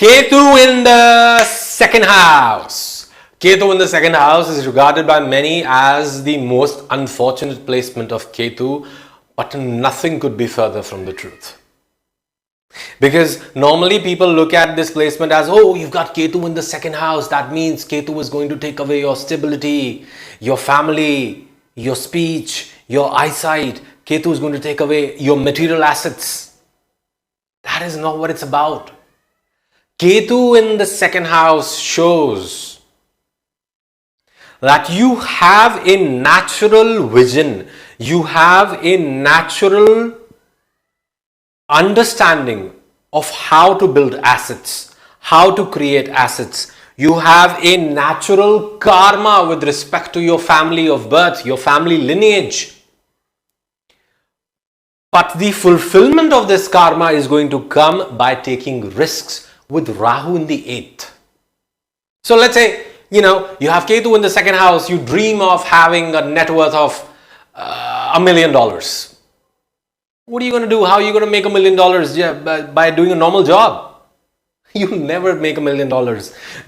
Ketu in the second house. Ketu in the second house is regarded by many as the most unfortunate placement of Ketu, but nothing could be further from the truth. Because normally people look at this placement as, oh, you've got Ketu in the second house. That means Ketu is going to take away your stability, your family, your speech, your eyesight. Ketu is going to take away your material assets. That is not what it's about. Ketu in the second house shows that you have a natural vision. You have a natural understanding of how to build assets, how to create assets. You have a natural karma with respect to your family of birth, your family lineage. But the fulfillment of this karma is going to come by taking risks with Rahu in the 8th. So let's say, you have Ketu in the second house, you dream of having a net worth of $1 million. What are you going to do? How are you going to make $1 million? Yeah, by doing a normal job. You'll never make $1 million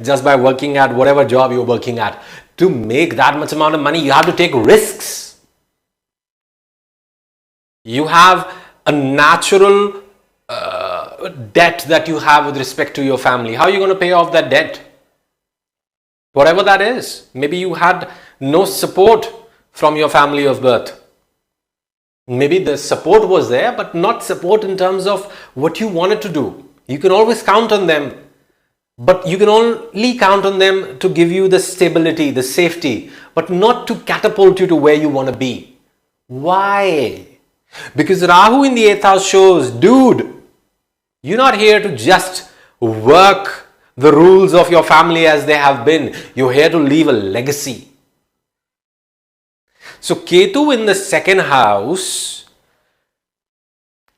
just by working at whatever job you're working at. To make that much amount of money, you have to take risks. You have a natural debt that you have with respect to your family. How are you going to pay off that debt? Whatever that is. Maybe you had no support from your family of birth. Maybe the support was there, but not support in terms of what you wanted to do. You can always count on them, but you can only count on them to give you the stability, the safety, but not to catapult you to where you want to be. Why? Because Rahu in the 8th house shows, dude, you're not here to just work the rules of your family as they have been. You're here to leave a legacy. So Ketu in the second house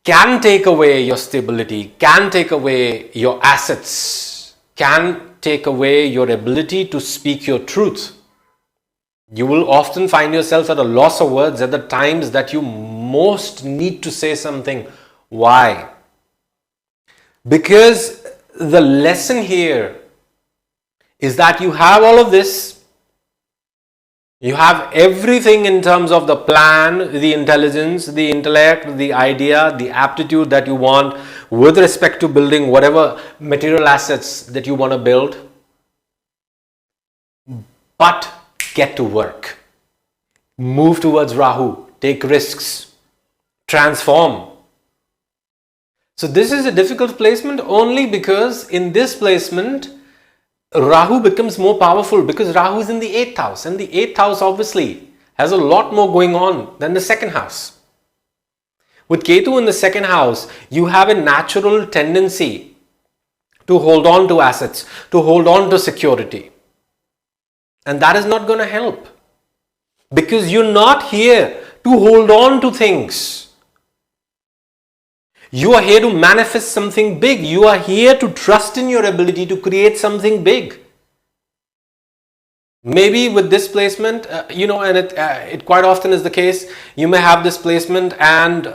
can take away your stability, can take away your assets, can take away your ability to speak your truth. You will often find yourself at a loss of words at the times that you most need to say something. Why? Because the lesson here is that you have all of this. You have everything in terms of the plan, the intelligence, the intellect, the idea, the aptitude that you want with respect to building whatever material assets that you want to build. But get to work. Move towards Rahu. Take risks. Transform. So this is a difficult placement only because in this placement, Rahu becomes more powerful because Rahu is in the 8th house, and the 8th house obviously has a lot more going on than the second house. With Ketu in the second house, you have a natural tendency to hold on to assets, to hold on to security. And that is not going to help because you're not here to hold on to things. You are here to manifest something big. You are here to trust in your ability to create something big. Maybe with this placement, and it quite often is the case, you may have this placement and,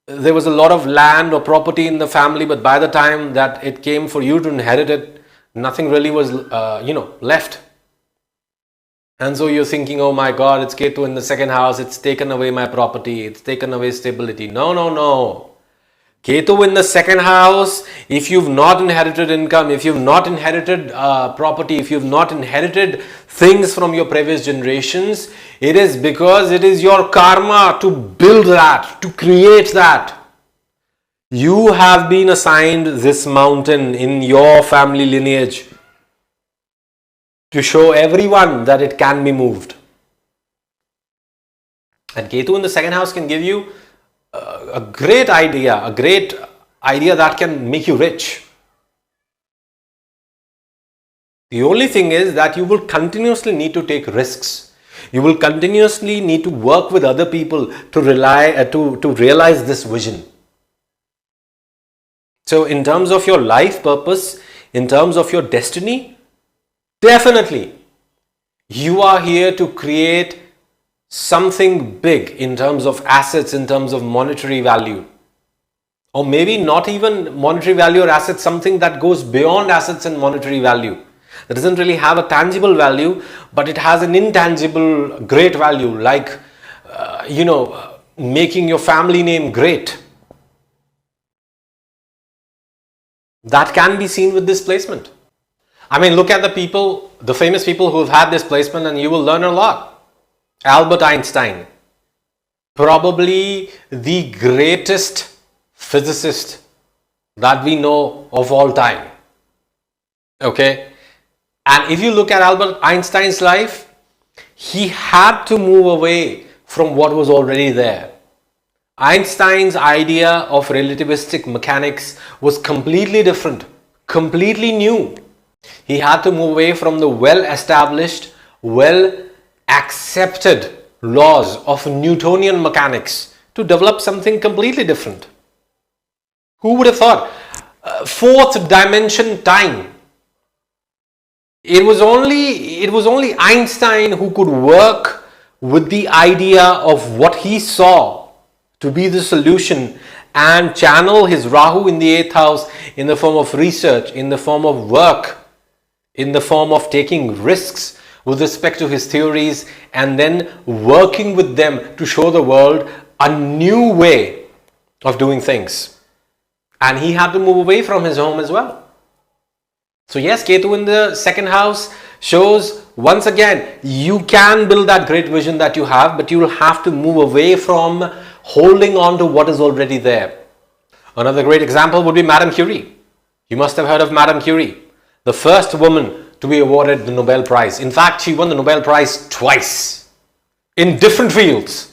there was a lot of land or property in the family, but by the time that it came for you to inherit it, nothing really was, left. And so you're thinking, oh my God, it's Ketu in the second house. It's taken away my property. It's taken away stability. No. Ketu in the second house, if you've not inherited income, if you've not inherited property, if you've not inherited things from your previous generations, it is because it is your karma to build that, to create that. You have been assigned this mountain in your family lineage to show everyone that it can be moved. And Ketu in the second house can give you a great idea that can make you rich. The only thing is that you will continuously need to take risks. You will continuously need to work with other people to realize this vision. So in terms of your life purpose, in terms of your destiny, definitely, you are here to create something big in terms of assets, in terms of monetary value. or maybe not even monetary value or assets, something that goes beyond assets and monetary value. That doesn't really have a tangible value, but it has an intangible great value, like, making your family name great. That can be seen with this placement. I mean, look at the famous people who have had this placement, and you will learn a lot. Albert Einstein, probably the greatest physicist that we know of all time. Okay? And if you look at Albert Einstein's life, he had to move away from what was already there. Einstein's idea of relativistic mechanics was completely different, completely new. He had to move away from the well-established, well-accepted laws of Newtonian mechanics to develop something completely different. Who would have thought? Fourth dimension time. It was only Einstein who could work with the idea of what he saw to be the solution and channel his Rahu in the 8th house in the form of research, in the form of work, in the form of taking risks with respect to his theories, and then working with them to show the world a new way of doing things. And he had to move away from his home as well. So yes, Ketu in the 2nd house shows, once again, you can build that great vision that you have, but you will have to move away from holding on to what is already there. Another great example would be Madame Curie. You must have heard of Madame Curie, the first woman to be awarded the Nobel Prize. In fact, she won the Nobel Prize twice in different fields.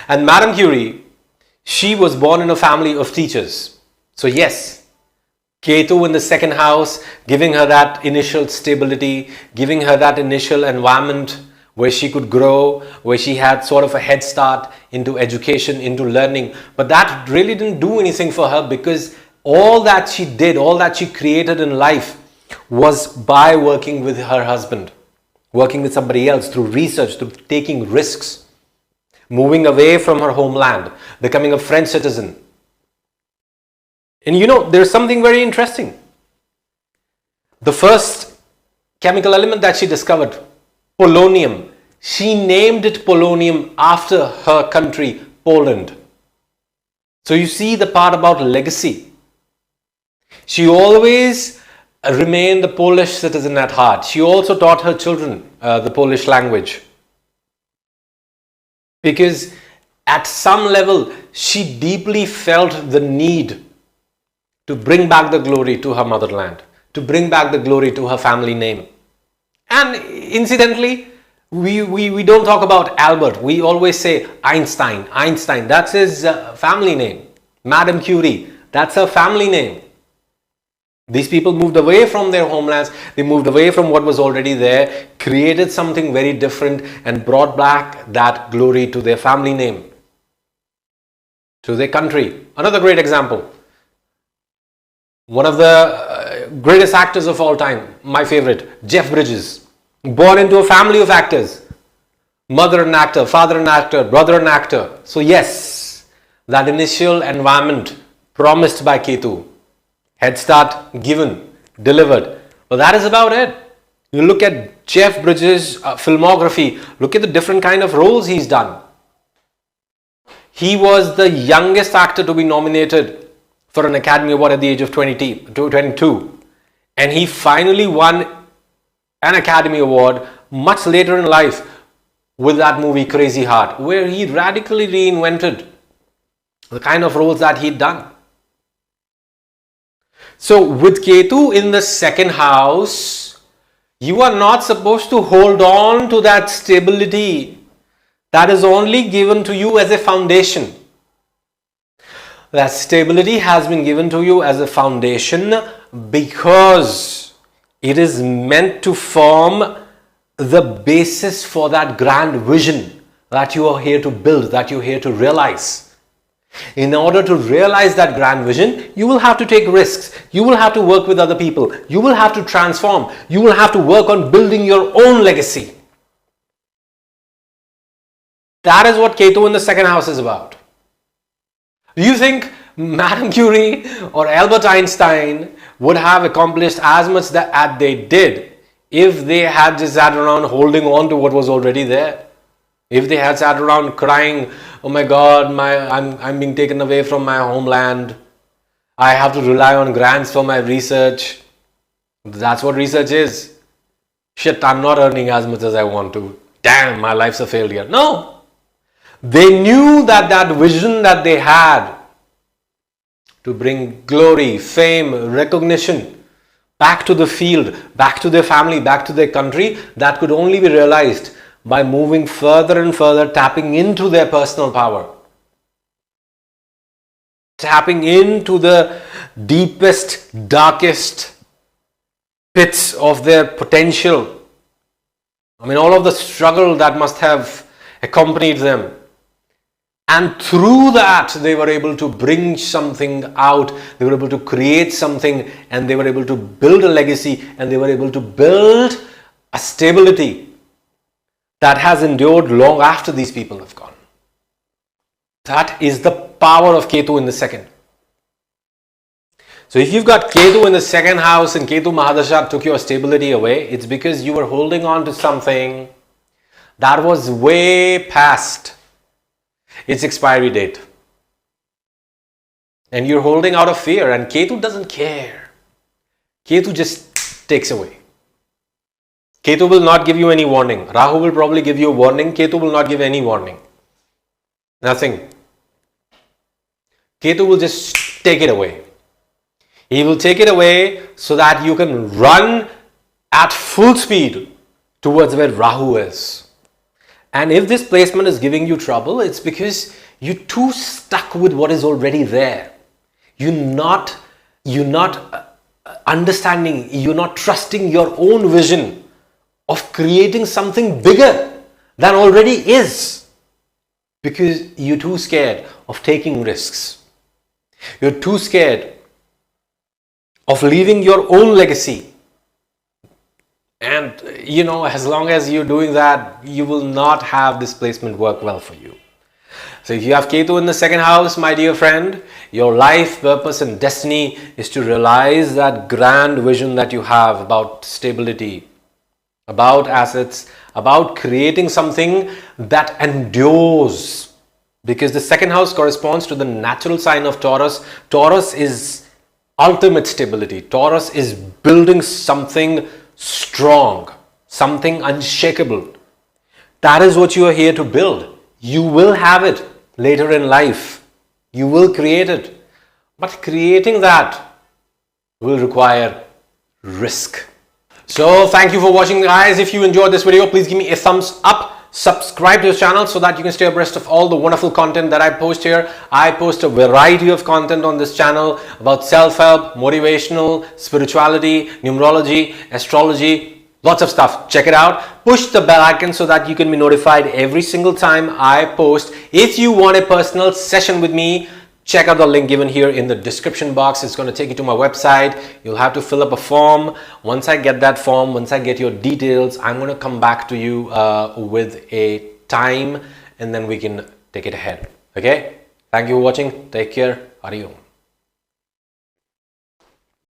And Madame Curie, she was born in a family of teachers. So yes, Ketu in the 2nd house, giving her that initial stability, giving her that initial environment where she could grow, where she had sort of a head start into education, into learning. But that really didn't do anything for her, because all that she did, all that she created in life was by working with her husband, working with somebody else, through research, through taking risks, moving away from her homeland, becoming a French citizen. And there's something very interesting. The first chemical element that she discovered, polonium, she named it polonium after her country, Poland. So you see the part about legacy. She always remained a Polish citizen at heart. She also taught her children the Polish language, because at some level she deeply felt the need to bring back the glory to her motherland, to bring back the glory to her family name. And incidentally, we don't talk about Albert. We always say Einstein. Einstein, that's his family name. Madame Curie, that's her family name. These people moved away from their homelands. They moved away from what was already there, created something very different, and brought back that glory to their family name, to their country. Another great example. One of the greatest actors of all time, my favorite, Jeff Bridges. Born into a family of actors. Mother an actor, father an actor, brother an actor. So yes, that initial environment promised by Ketu, head start given, delivered. But that is about it. You look at Jeff Bridges' filmography, look at the different kind of roles he's done. He was the youngest actor to be nominated for an Academy Award at the age of 22. And he finally won an Academy Award much later in life with that movie Crazy Heart, where he radically reinvented the kind of roles that he'd done. So with Ketu in the 2nd house, you are not supposed to hold on to that stability that is only given to you as a foundation. That stability has been given to you as a foundation because it is meant to form the basis for that grand vision that you are here to build, that you're here to realize. In order to realize that grand vision, you will have to take risks. You will have to work with other people. You will have to transform. You will have to work on building your own legacy. That is what Ketu in the 2nd house is about. Do you think Madame Curie or Albert Einstein would have accomplished as much that they did if they had just sat around holding on to what was already there. If they had sat around crying, oh my God, I'm being taken away from my homeland. I have to rely on grants for my research. That's what research is. Shit, I'm not earning as much as I want to. Damn, my life's a failure. No. They knew that vision that they had to bring glory, fame, recognition back to the field, back to their family, back to their country, that could only be realized by moving further and further, tapping into their personal power. Tapping into the deepest, darkest pits of their potential. I mean, all of the struggle that must have accompanied them. And through that, they were able to bring something out. They were able to create something, and they were able to build a legacy, and they were able to build a stability that has endured long after these people have gone. That is the power of Ketu in the second. So if you've got Ketu in the second house and Ketu mahadasha took your stability away, it's because you were holding on to something that was way past its expiry date. And you're holding out of fear, and Ketu doesn't care. Ketu just takes away. Ketu will not give you any warning. Rahu will probably give you a warning. Ketu will not give any warning. Nothing. Ketu will just take it away. He will take it away so that you can run at full speed towards where Rahu is. And if this placement is giving you trouble, it's because you're too stuck with what is already there. You're not understanding, you're not trusting your own vision of creating something bigger than already is. Because you're too scared of taking risks. You're too scared of leaving your own legacy. And as long as you're doing that, you will not have this placement work well for you. So if you have Ketu in the second house, my dear friend, your life, purpose and destiny is to realize that grand vision that you have about stability, about assets, about creating something that endures. Because the second house corresponds to the natural sign of Taurus. Taurus is ultimate stability. Taurus is building something strong, something unshakable. That is what you are here to build. You will have it later in life. You will create it. But creating that will require risk. So thank you for watching, guys. If you enjoyed this video, please give me a thumbs up. Subscribe to this channel so that you can stay abreast of all the wonderful content that I post here. I post a variety of content on this channel about self-help, motivational, spirituality, numerology, astrology, lots of stuff. Check it out. Push the bell icon so that you can be notified every single time I post. If you want a personal session with me, check out the link given here in the description box. It's going to take you to my website. You'll have to fill up a form. Once I get that form, once I get your details, I'm going to come back to you with a time, and then we can take it ahead. Okay? Thank you for watching. Take care. Hari Om.